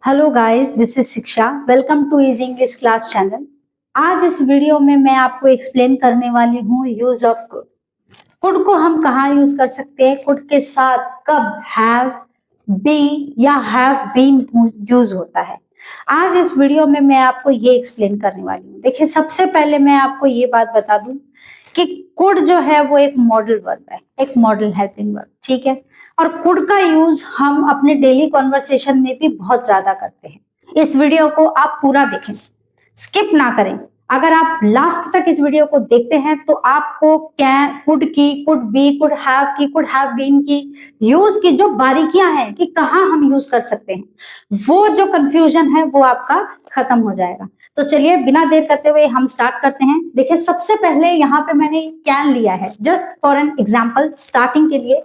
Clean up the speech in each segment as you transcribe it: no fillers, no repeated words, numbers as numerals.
Hello guys, this is Shiksha. Welcome to easy English class channel. आज इस video में मैं आपको एक्सप्लेन करने वाली हूँ यूज ऑफ कुड। कुड को हम कहाँ यूज कर सकते हैं, कुड के साथ कब हैव, बी या हैव बीन यूज होता है। आज इस वीडियो में मैं आपको ये एक्सप्लेन करने वाली हूँ। देखिए, सबसे पहले मैं आपको ये बात बता दूं कि कुड जो है वो एक मॉडल वर्ब है, एक मॉडल हेल्पिंग वर्ब, ठीक है। और कुड का यूज हम अपने डेली कॉन्वर्सेशन में भी बहुत ज्यादा करते हैं। इस वीडियो को आप पूरा देखें, स्किप ना करें। अगर आप लास्ट तक इस वीडियो को देखते हैं तो आपको कैन, कुड की, कुड बी, कुड हैव की, कुड हैव बीन की यूज की जो बारीकियां हैं कि कहाँ हम यूज कर सकते हैं, वो जो कंफ्यूजन है वो आपका खत्म हो जाएगा। तो चलिए बिना देर करते हुए हम स्टार्ट करते हैं। देखिए, सबसे पहले यहाँ पे मैंने कैन लिया है just for an example, starting के लिए।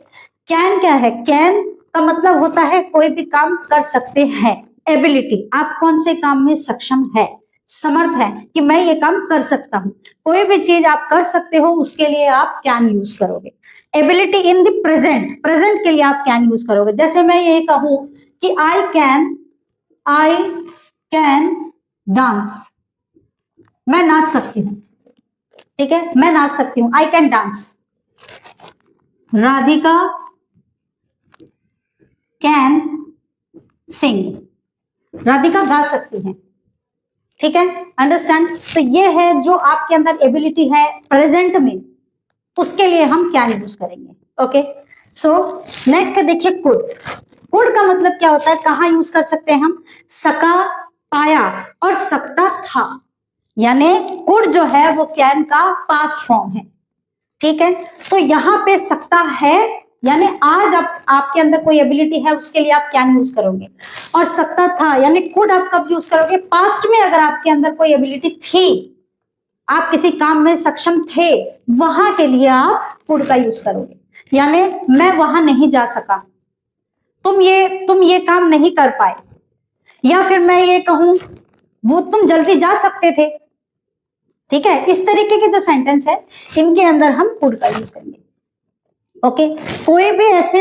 कैन क्या है? कैन का मतलब होता है कोई भी काम कर सकते हैं। एबिलिटी, आप कौन से काम में सक्षम है, समर्थ है कि मैं ये काम कर सकता हूं। कोई भी चीज आप कर सकते हो उसके लिए आप कैन यूज करोगे। Ability in the present, present के लिए आप कैन यूज करोगे। जैसे मैं ये कहूं कि आई कैन डांस, मैं नाच सकती हूँ, ठीक है, मैं नाच सकती हूँ। I can dance. Radhika can sing, Radhika गा सकती है, ठीक है, अंडरस्टैंड। तो ये है जो आपके अंदर एबिलिटी है प्रेजेंट में, उसके लिए हम कैन यूज करेंगे। ओके, सो नेक्स्ट है, देखिए कुड। कुड का मतलब क्या होता है, कहां यूज कर सकते हैं हम? सका, पाया और सकता था, यानी कुड जो है वो कैन का पास्ट फॉर्म है, ठीक है। तो यहाँ पे सकता है यानी आज आपके अंदर कोई एबिलिटी है उसके लिए आप कैन यूज करोगे। और सकता था यानी कुड आप कब यूज करोगे? पास्ट में अगर आपके अंदर कोई एबिलिटी थी, आप किसी काम में सक्षम थे, वहां के लिए आप कुड का यूज करोगे। यानी मैं वहां नहीं जा सका, तुम ये काम नहीं कर पाए, या फिर मैं ये कहूं वो तुम जल्दी जा सकते थे, ठीक है। इस तरीके के जो सेंटेंस है इनके अंदर हम कुड का यूज करेंगे। ओके, कोई भी ऐसे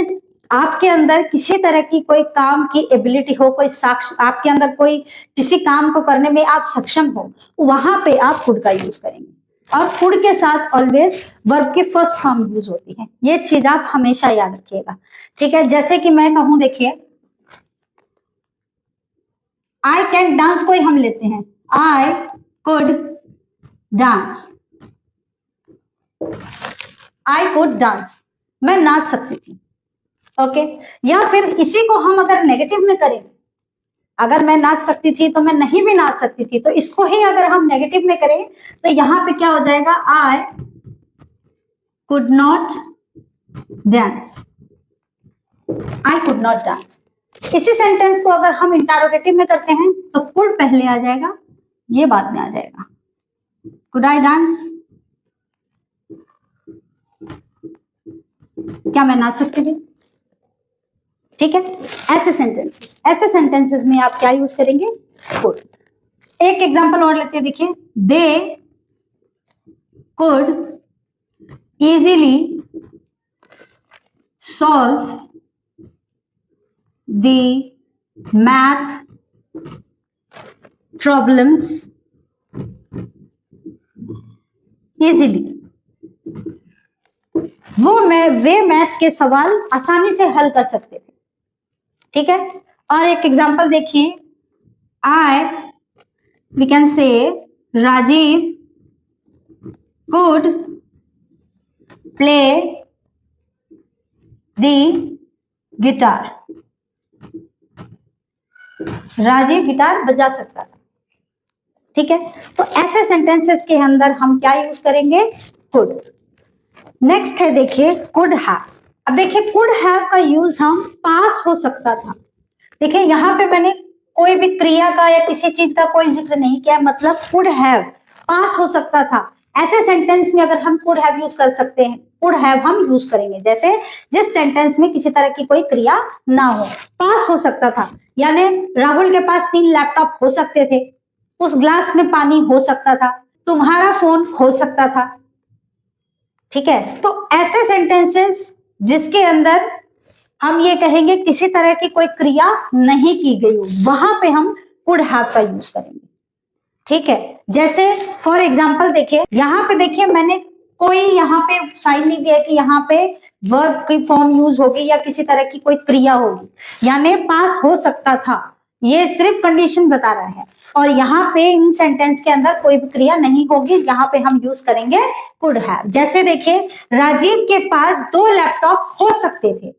आपके अंदर किसी तरह की कोई काम की एबिलिटी हो, कोई साक्ष्य आपके अंदर कोई किसी काम को करने में आप सक्षम हो, वहां पे आप कुड का यूज करेंगे। और कुड के साथ ऑलवेज वर्ब की फर्स्ट फॉर्म यूज होती है, ये चीज आप हमेशा याद रखिएगा, ठीक है। जैसे कि मैं कहूं, देखिए आई कैन डांस, कोई हम लेते हैं, I could dance, I could dance, मैं नाच सकती थी। ओके, या फिर इसी को हम अगर नेगेटिव में करें, अगर मैं नाच सकती थी तो मैं नहीं भी नाच सकती थी, तो इसको ही अगर हम नेगेटिव में करें तो यहां पे क्या हो जाएगा? I could not dance, I could not dance. इसी सेंटेंस को अगर हम इंटरोगेटिव में करते हैं तो कुड पहले आ जाएगा, ये बाद में आ जाएगा। कुड आई डांस, क्या मैं नाच सकती थी, ठीक है। ऐसे सेंटेंसेस में आप क्या यूज करेंगे? कुड। एक एग्जांपल और लेते हैं, देखिए, they could easily solve the math problems easily, way math के सवाल आसानी से हल कर सकते थे, ठीक है। और एक एग्जांपल देखिए, we can say Rajiv could play the guitar, Rajiv guitar बजा सकता था, ठीक है। तो ऐसे सेंटेंसेस के अंदर हम क्या यूज करेंगे? कुड। नेक्स्ट है, देखिए कुड हैव। अब देखिए, कुड हैव का यूज हम पास हो सकता था। देखिए, यहां पे मैंने कोई भी क्रिया का या किसी चीज का कोई जिक्र नहीं किया, मतलब कुड हैव पास हो सकता था। ऐसे सेंटेंस में अगर हम कुड हैव यूज कर सकते हैं, कुड हैव हम यूज करेंगे जैसे जिस सेंटेंस में किसी तरह की कोई क्रिया ना हो, पास हो सकता था। यानी राहुल के पास 3 लैपटॉप हो सकते थे, उस ग्लास में पानी हो सकता था, तुम्हारा फोन हो सकता था, ठीक है। तो ऐसे सेंटेंसेस जिसके अंदर हम ये कहेंगे किसी तरह की कोई क्रिया नहीं की गई हो, वहां पे हम कुड हैव का यूज करेंगे। ठीक है, जैसे फॉर एग्जाम्पल देखिए, यहाँ पे देखिए मैंने कोई यहाँ पे साइन नहीं दिया कि यहाँ पे वर्ब की फॉर्म यूज होगी या किसी तरह की कोई क्रिया होगी, यानी पास हो सकता था, ये सिर्फ कंडीशन बता रहा है। और यहाँ पे इन सेंटेंस के अंदर कोई भी क्रिया नहीं होगी, यहाँ पे हम यूज करेंगे कुड हैव। जैसे देखिए, राजीव के पास 2 लैपटॉप हो सकते थे,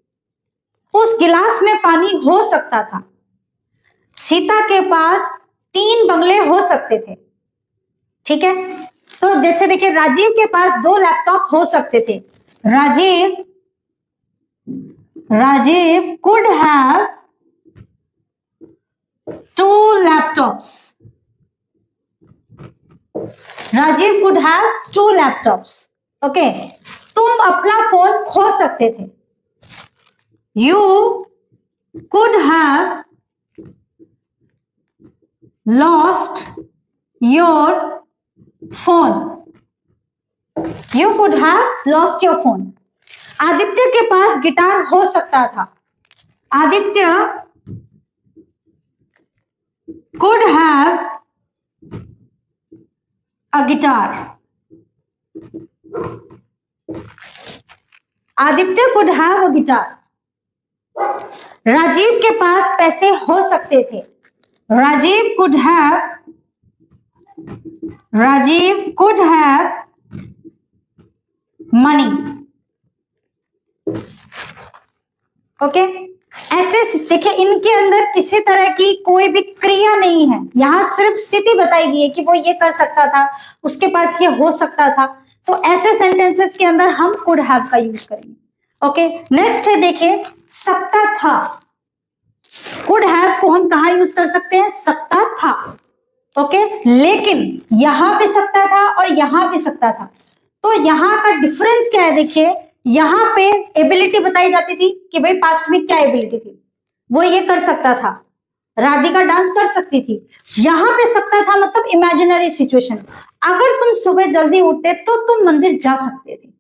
उस गिलास में पानी हो सकता था, सीता के पास 3 बंगले हो सकते थे। ठीक है, तो जैसे देखिए, राजीव के पास 2 लैपटॉप हो सकते थे, Rajiv could have 2 laptops, Rajiv could have 2 laptops. Okay, तुम अपना फोन खो सकते थे, you could have lost your phone, you could have lost your phone। Aditya के पास गिटार हो सकता था, Aditya could have a guitar, Aditya could have a guitar। Rajiv के पास पैसे हो सकते थे, Rajiv could have money। Okay, ऐसे देखिए, इनके अंदर किसी तरह की कोई भी क्रिया नहीं है, यहां सिर्फ स्थिति बताई गई है कि वो ये कर सकता था, उसके पास ये हो सकता था। तो ऐसे सेंटेंसेस के अंदर हम कुड हैव का यूज करेंगे। ओके, नेक्स्ट है देखिए, सकता था। कुड हैव को हम कहा यूज कर सकते हैं, सकता था। ओके, लेकिन यहां भी सकता था और यहां भी सकता था, तो यहां का डिफरेंस क्या है? देखिए, यहां पे एबिलिटी बताई जाती थी कि भाई पास्ट में क्या एबिलिटी थी, वो ये कर सकता था, राधिका डांस कर सकती थी। यहां पे सकता था मतलब इमेजिनरी सिचुएशन, अगर तुम सुबह जल्दी उठते तो तुम मंदिर जा सकते थे।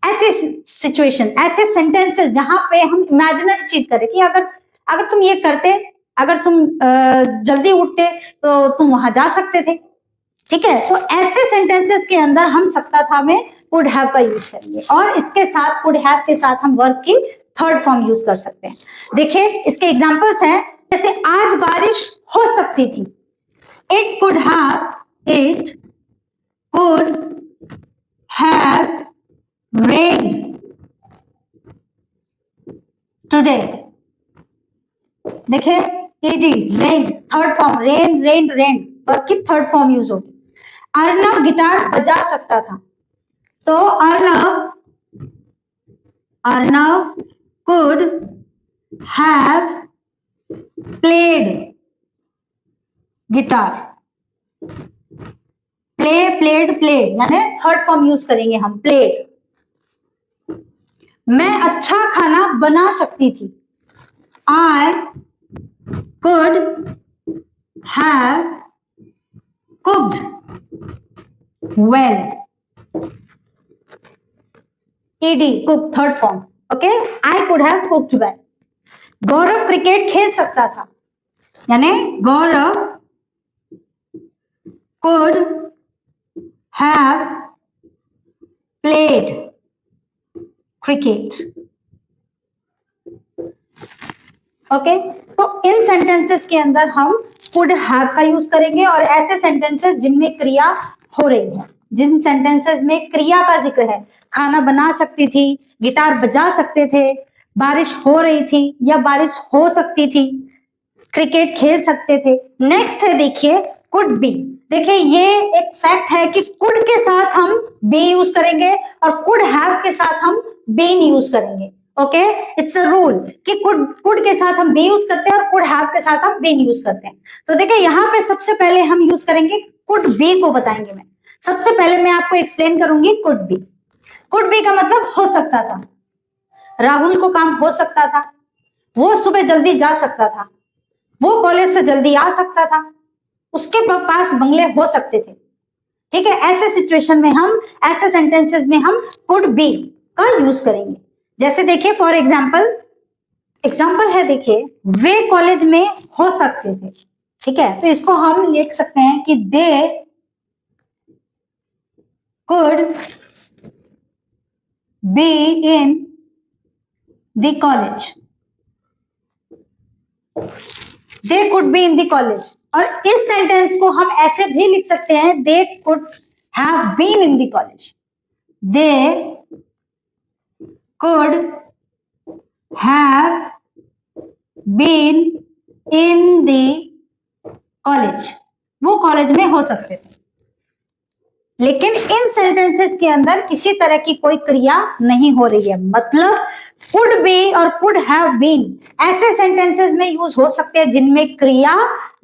ऐसे सिचुएशन, ऐसे सेंटेंसेस जहां पे हम इमेजिनरी चीज करें कि अगर तुम ये करते, अगर तुम जल्दी उठते तो तुम वहां जा सकते थे। ठीक है, तो ऐसे सेंटेंसेस के अंदर हम सकता था में कुड हैव का यूज करेंगे, और इसके साथ कुड हैव के साथ हम वर्ब की थर्ड फॉर्म यूज कर सकते हैं। देखिए, इसके एग्जांपल्स हैं, जैसे आज बारिश हो सकती थी, it could have rain today. देखिए, ED rain third form, rain verb की थर्ड फॉर्म यूज होगी। अर्नव गिटार बजा सकता था, तो Arnav could have played guitar. Played यानी थर्ड फॉर्म यूज करेंगे हम, प्लेड। मैं अच्छा खाना बना सकती थी, I could have cooked well। ed cook third form। Okay, I could have cooked well। Gaurav cricket खेल सकता था, यानी गौरव could have played cricket। Okay, तो इन सेंटेंसेस के अंदर हम कुड हैव का यूज करेंगे, और ऐसे सेंटेंसेस जिनमें क्रिया हो रही है, जिन सेंटेंसेस में क्रिया का जिक्र है, खाना बना सकती थी, गिटार बजा सकते थे, बारिश हो रही थी या बारिश हो सकती थी, क्रिकेट खेल सकते थे। नेक्स्ट है देखिए, कुड बी। देखिए, ये एक फैक्ट है कि कुड के साथ हम बी यूज करेंगे और कुड हैव के साथ हम बीन यूज करेंगे। ओके, इट्स अ रूल कि कुड के साथ हम बी यूज करते हैं और कुड हैव के साथ हम बीन यूज करते हैं। तो देखिए, यहाँ पे सबसे पहले हम यूज करेंगे कुड बी को, बताएंगे मैं। सबसे पहले मैं आपको एक्सप्लेन करूंगी कुड बी। कुड बी का मतलब हो सकता था, राहुल को काम हो सकता था, वो सुबह जल्दी जा सकता था, वो कॉलेज से जल्दी आ सकता था, उसके पास बंगले हो सकते थे। ठीक है, ऐसे सिचुएशन में हम, ऐसे सेंटेंसेस में हम कुड बी का यूज करेंगे। जैसे देखिए, फॉर एग्जाम्पल, एग्जाम्पल है, देखिए, वे कॉलेज में हो सकते थे, ठीक है, तो इसको हम लिख सकते हैं कि they could be in the college, they could be in the college. और इस सेंटेंस को हम ऐसे भी लिख सकते हैं, they could have been in the college, they could have been in the college, वो कॉलेज में हो सकते थे। लेकिन इन सेंटेंसेस के अंदर किसी तरह की कोई क्रिया नहीं हो रही है, मतलब कुड बी और कुड हैव बीन ऐसे सेंटेंसेस में यूज हो सकते हैं जिनमें क्रिया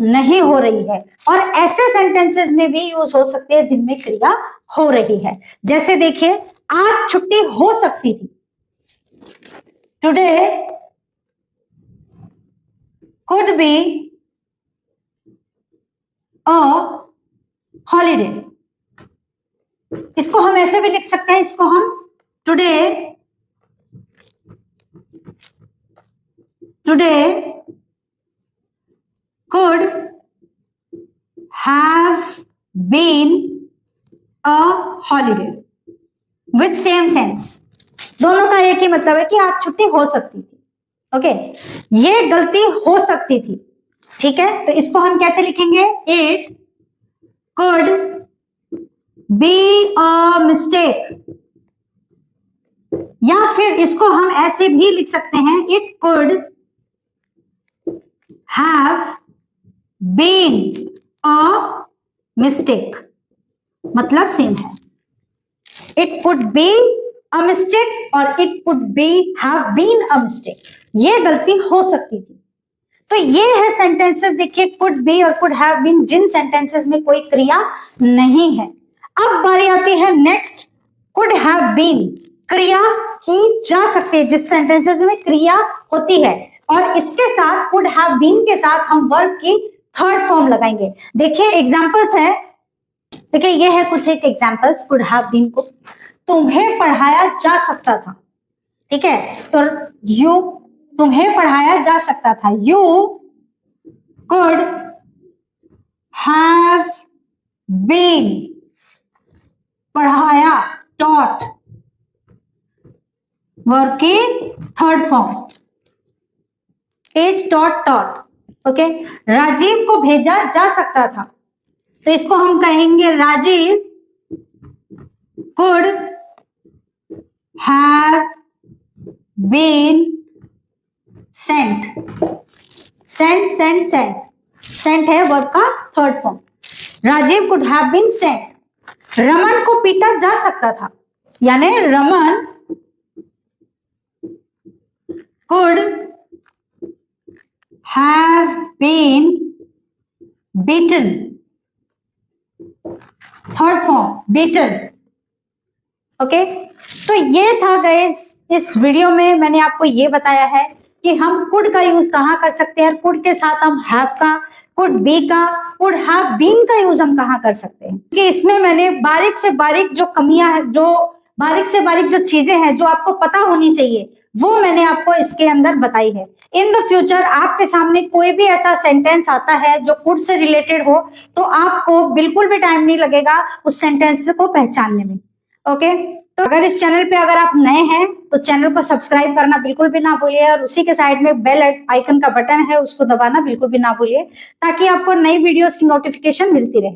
नहीं हो रही है, और ऐसे सेंटेंसेस में भी यूज हो सकते हैं जिनमें क्रिया हो रही है। जैसे देखिए, आज छुट्टी हो सकती थी, today could be a holiday. इसको हम ऐसे भी लिख सकते हैं, इसको हम today could have been a holiday with same sense। दोनों का एक ही मतलब है कि आज छुट्टी हो सकती थी। ओके, ये गलती हो सकती थी, ठीक है, तो इसको हम कैसे लिखेंगे, it could be a mistake, या फिर इसको हम ऐसे भी लिख सकते हैं, it could have been a mistake, मतलब सेम है। It could be a mistake और it could be have been a mistake, ये गलती हो सकती थी। तो ये है सेंटेंसेस, देखिए, could be और could have been, जिन सेंटेंसेस में कोई क्रिया नहीं है। अब बारी आती है नेक्स्ट, could have been, क्रिया की जा सकती है जिस सेंटेंसेस में क्रिया होती है, और इसके साथ could have been के साथ हम वर्ब की थर्ड फॉर्म लगाएंगे। देखिए एग्जांपल्स है, देखिए ये है कुछ एक एग्जांपल्स could have been को, तुम्हें पढ़ाया जा सकता था, ठीक है, तो यू, तुम्हें पढ़ाया जा सकता था, यू could have been, पढ़ाया, taught, वर्ब की third form, as taught taught। Okay, Rajiv को भेजा जा सकता था, तो इसको हम कहेंगे Rajiv could have been sent, sent है वर्ब का third form, Rajiv could have been sent। Raman को पीटा जा सकता था, यानी Raman could have been beaten, third form beaten। ओके, तो ये था गाइस, इस वीडियो में मैंने आपको ये बताया है कि हम कुड का यूज कहाँ कर सकते हैं, कुड के साथ हम हैव का, कुड बी का, कुड हैव बीन का यूज हम कहाँ कर सकते हैं, कि इसमें मैंने बारीक से बारीक जो कमियां हैं, जो बारीक से बारीक जो चीजें हैं जो आपको पता होनी चाहिए, वो मैंने आपको इसके अंदर बताई है। इन द फ्यूचर आपके सामने कोई भी ऐसा सेंटेंस आता है जो कुड से रिलेटेड हो, तो आपको बिल्कुल भी टाइम नहीं लगेगा उस सेंटेंस को पहचानने में। ओके, तो अगर इस चैनल पे अगर आप नए हैं तो चैनल को सब्सक्राइब करना बिल्कुल भी ना भूलिए, और उसी के साइड में बेल आइकन का बटन है, उसको दबाना बिल्कुल भी ना भूलिए, ताकि आपको नई वीडियोस की नोटिफिकेशन मिलती रहे।